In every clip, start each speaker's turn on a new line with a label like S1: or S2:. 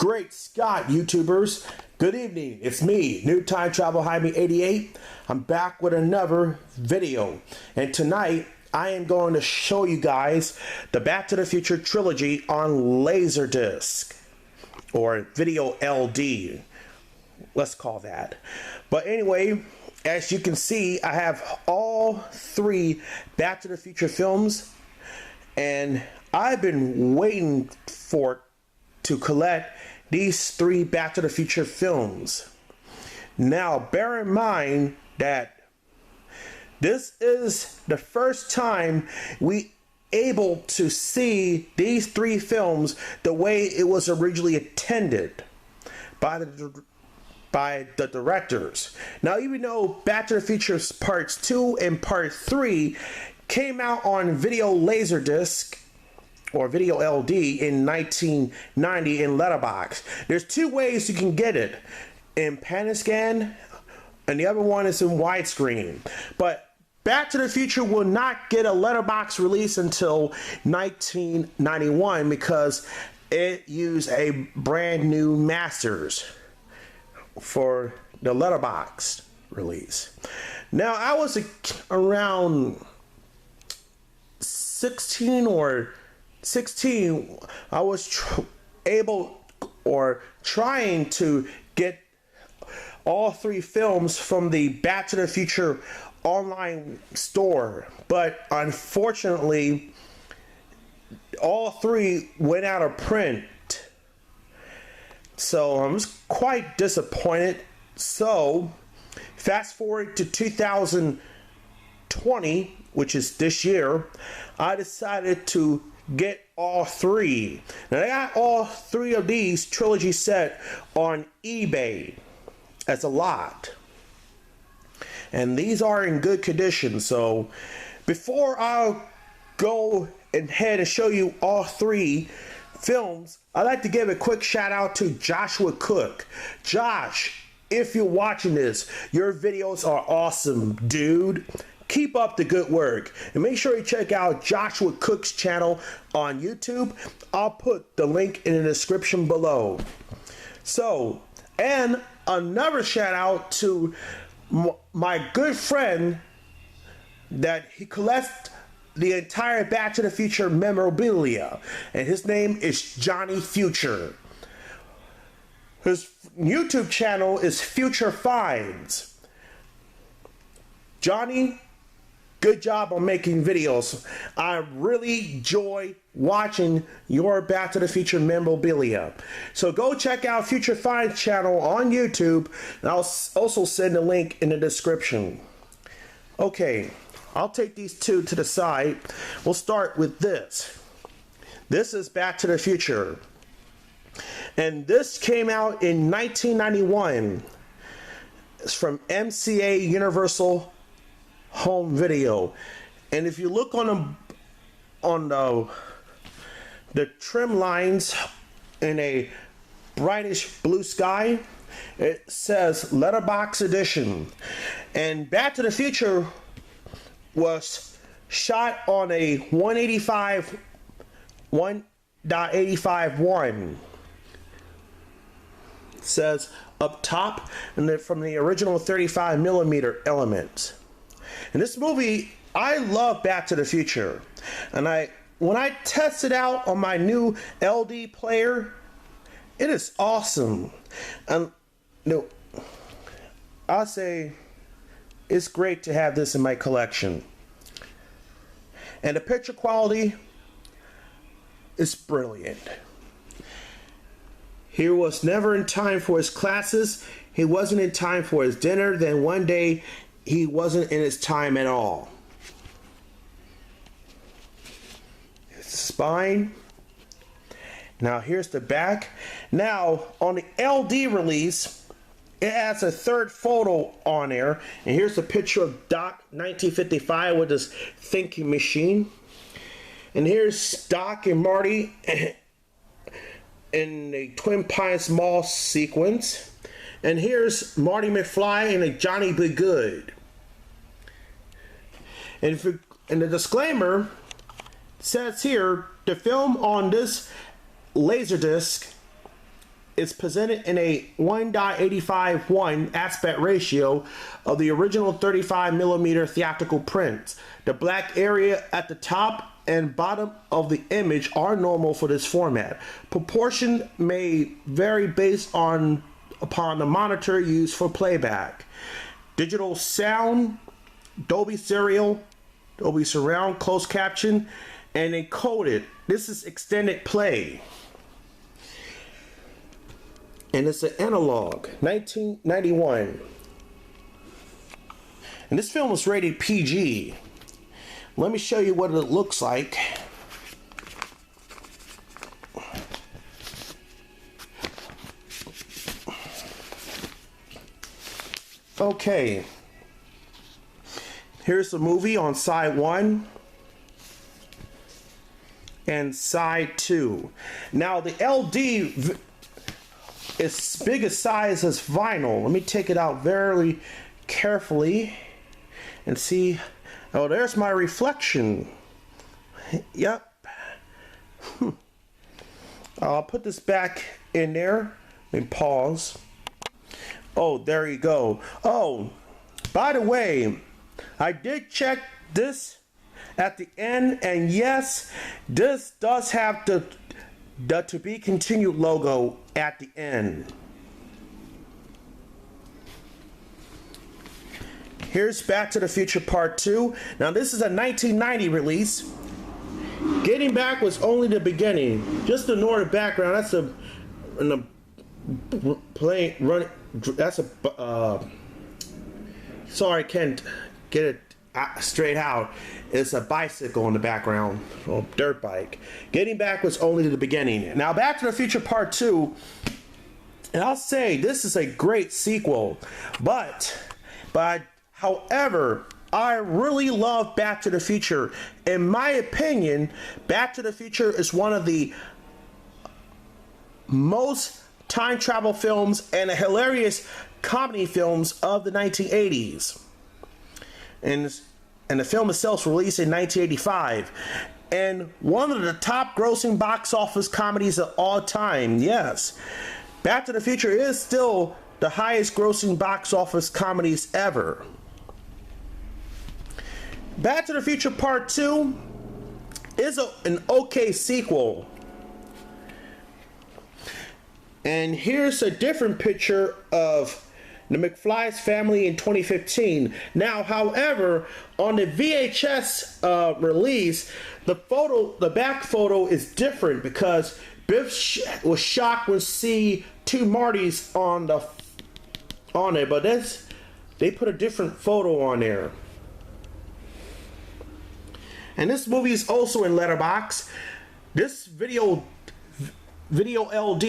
S1: Great Scott, YouTubers. Good evening. It's me, New Time Travel Jaime 88. I'm back with another video. And tonight, I am going to show you guys the Back to the Future trilogy on Laserdisc. Or Video LD. Let's call that. But anyway, as you can see, I have all three Back to the Future films. And I've been waiting for to collect these three Back to the Future films. Now, bear in mind that this is the first time we able to see these three films the way it was originally intended by the directors. Now, even though Back to the Future Parts 2 and Part 3 came out on Video Laserdisc or Video LD in 1990 in letterbox. There's two ways you can get it, in Paniscan and the other one is in widescreen. But Back to the Future will not get a letterbox release until 1991 because it used a brand new masters for the letterbox release. Now, I was around 16 or 16, I was trying to get all three films from the Back to the Future online store, but unfortunately all three went out of print, so I was quite disappointed. So fast forward to 2020, which is this year, I decided to get all three. Now, I got all three of these trilogy set on eBay. That's a lot. And these are in good condition. So before I go ahead and show you all three films, I'd like to give a quick shout out to Joshua Cook. Josh, if you're watching this, your videos are awesome, dude. Keep up the good work, and make sure you check out Joshua Cook's channel on YouTube. I'll put the link in the description below. So, and another shout out to my good friend that he collects the entire Back to the Future memorabilia, and his name is Johnny Future. His YouTube channel is Future Finds. Johnny, good job on making videos. I really enjoy watching your Back to the Future memorabilia. So go check out Future Finds channel on YouTube, and I'll also send a link in the description. Okay, I'll take these two to the side. We'll start with this. This is Back to the Future. And this came out in 1991. It's from MCA Universal Home Video, and if you look on the trim lines in a brightish blue sky, it says letterbox edition. And Back to the Future was shot on a 1.85:1. It says up top, and then from the original 35mm elements. In this movie, I love Back to the Future, and when I test it out on my new LD player, it is awesome. And I'll say it's great to have this in my collection. And the picture quality is brilliant. He was never in time for his classes. He wasn't in time for his dinner. Then one day, he wasn't in his time at all. It's the spine. Now here's the back. Now on the LD release, it has a third photo on there. And here's a picture of Doc 1955 with his thinking machine. And here's Doc and Marty in the Twin Pines Mall sequence. And here's Marty McFly and a Johnny Be Good. And the disclaimer says here, the film on this Laserdisc is presented in a 1.85:1 aspect ratio of the original 35mm theatrical prints. The black area at the top and bottom of the image are normal for this format. Proportion may vary based upon the monitor used for playback. Digital sound, Dolby Stereo, Dolby Surround, closed caption, and encoded. This is extended play. And it's an analog, 1991. And this film was rated PG. Let me show you what it looks like. Okay. Here's the movie on side 1 and side 2. Now the LD is big a size as vinyl. Let me take it out very carefully and see. Oh, there's my reflection. Yep. I'll put this back in there and pause. Oh, there you go. Oh, by the way, I did check this at the end, and yes, this does have the to be continued logo at the end. Here's Back to the Future Part 2. Now this is a 1990 release. Getting Back was only the beginning. Just ignore the background. That's a plane running. That's a sorry, I can't get it straight out. It's a bicycle in the background, or dirt bike. Getting Back was only the beginning. Now Back to the Future Part 2, and I'll say this is a great sequel, but however, I really love Back to the Future. In my opinion, Back to the Future is one of the most time travel films and a hilarious comedy films of the 1980s. And the film itself was released in 1985. And one of the top grossing box office comedies of all time. Yes, Back to the Future is still the highest grossing box office comedies ever. Back to the Future Part 2 is an okay sequel. And here's a different picture of the McFly's family in 2015. Now, however, on the VHS release, the back photo is different because Biff was shocked when see two Martys on it, but they put a different photo on there. And this movie is also in Letterboxd. This video LD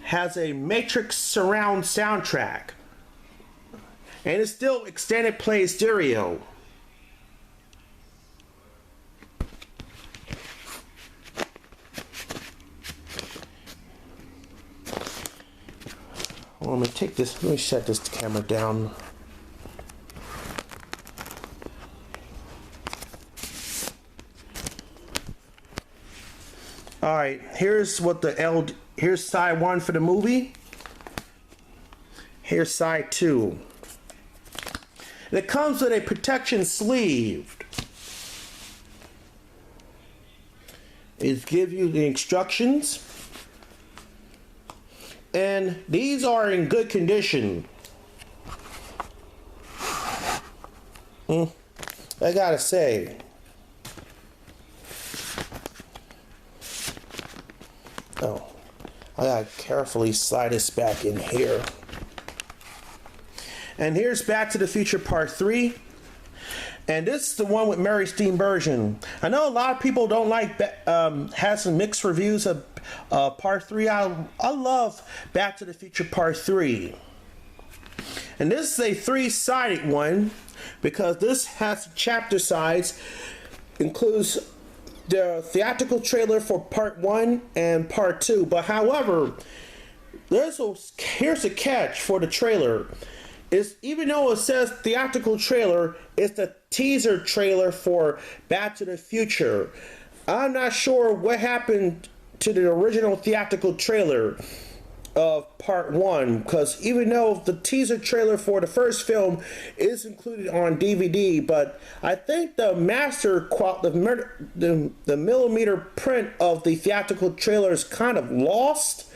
S1: has a Matrix surround soundtrack. And it's still extended play stereo. Well, let me shut this camera down. Alright, here's side 1 for the movie. Here's side 2. It comes with a protection sleeve. It gives you the instructions. And these are in good condition. I gotta say. Oh, I gotta carefully slide this back in here. And here's Back to the Future Part 3. And this is the one with Mary Steenburgen. I know a lot of people don't like, has some mixed reviews of Part 3. I love Back to the Future Part 3. And this is a 3-sided one because this has chapter sides, includes the theatrical trailer for Part 1 and Part 2. But however, here's a catch for the trailer. Even though it says theatrical trailer, it's the teaser trailer for Back to the Future. I'm not sure what happened to the original theatrical trailer. of part one, because even though the teaser trailer for the first film is included on DVD, but I think the the millimeter print of the theatrical trailer is kind of lost.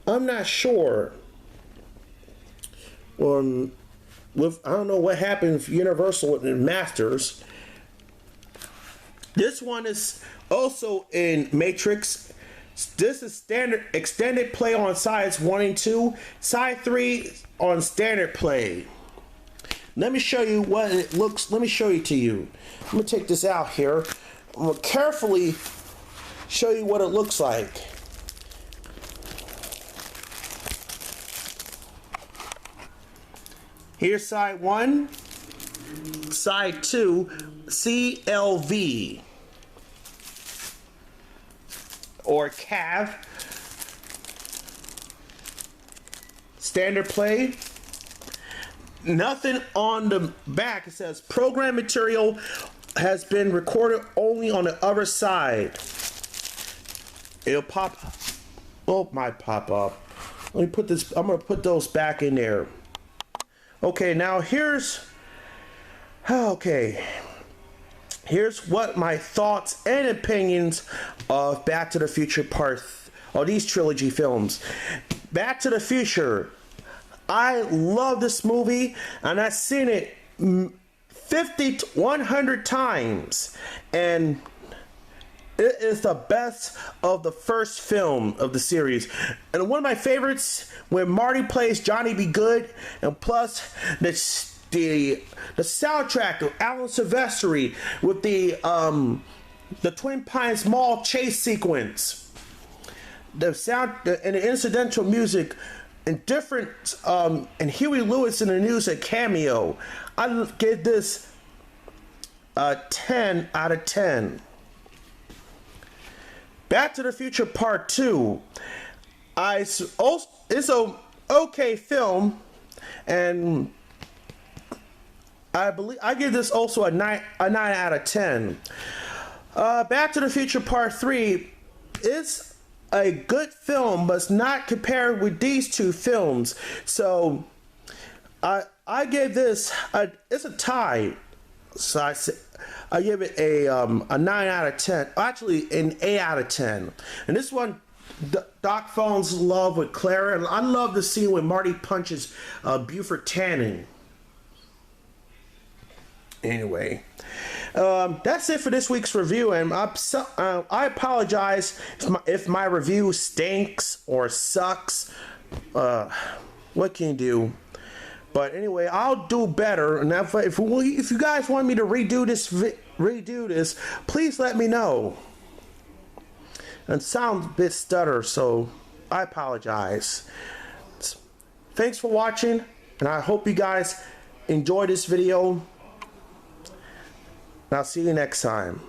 S1: I'm not sure. I don't know what happened with Universal and Masters. This one is also in Matrix. This is standard extended play on sides 1 and 2. Side 3 on standard play. Let me show you what it looks. Let me show you to you. I'm gonna take this out here. I'm gonna carefully show you what it looks like. Here's side 1, side 2, CLV. Or CAV, standard play. Nothing on the back. It says program material has been recorded only on the other side. It'll pop. Oh, might pop up. Let me put this. I'm gonna put those back in there. Okay, now here's. Okay. Here's what my thoughts and opinions of Back to the Future these trilogy films. Back to the Future. I love this movie, and I've seen it 50 to 100 times, and it is the best of the first film of the series. And one of my favorites, when Marty plays Johnny Be Good, and plus the soundtrack of Alan Silvestri with the Twin Pines Mall chase sequence, the sound and the incidental music, and different and Huey Lewis in the music cameo. I give this a 10 out of 10. Back to the Future Part 2. It's a okay film, and I give this also a 9 out of 10. Back to the Future Part 3 is a good film, but it's not compared with these two films. So I give this it's a tie. So I give it a 9 out of 10. Actually, an 8 out of 10. And this one, Doc falls in love with Clara. And I love the scene when Marty punches Buford Tannen. Anyway, that's it for this week's review, and I apologize if my review stinks or sucks. What can you do? But anyway, I'll do better. And if you guys want me to redo this, please let me know. And sound a bit stutter, so I apologize. Thanks for watching, and I hope you guys enjoy this video. I'll see you next time.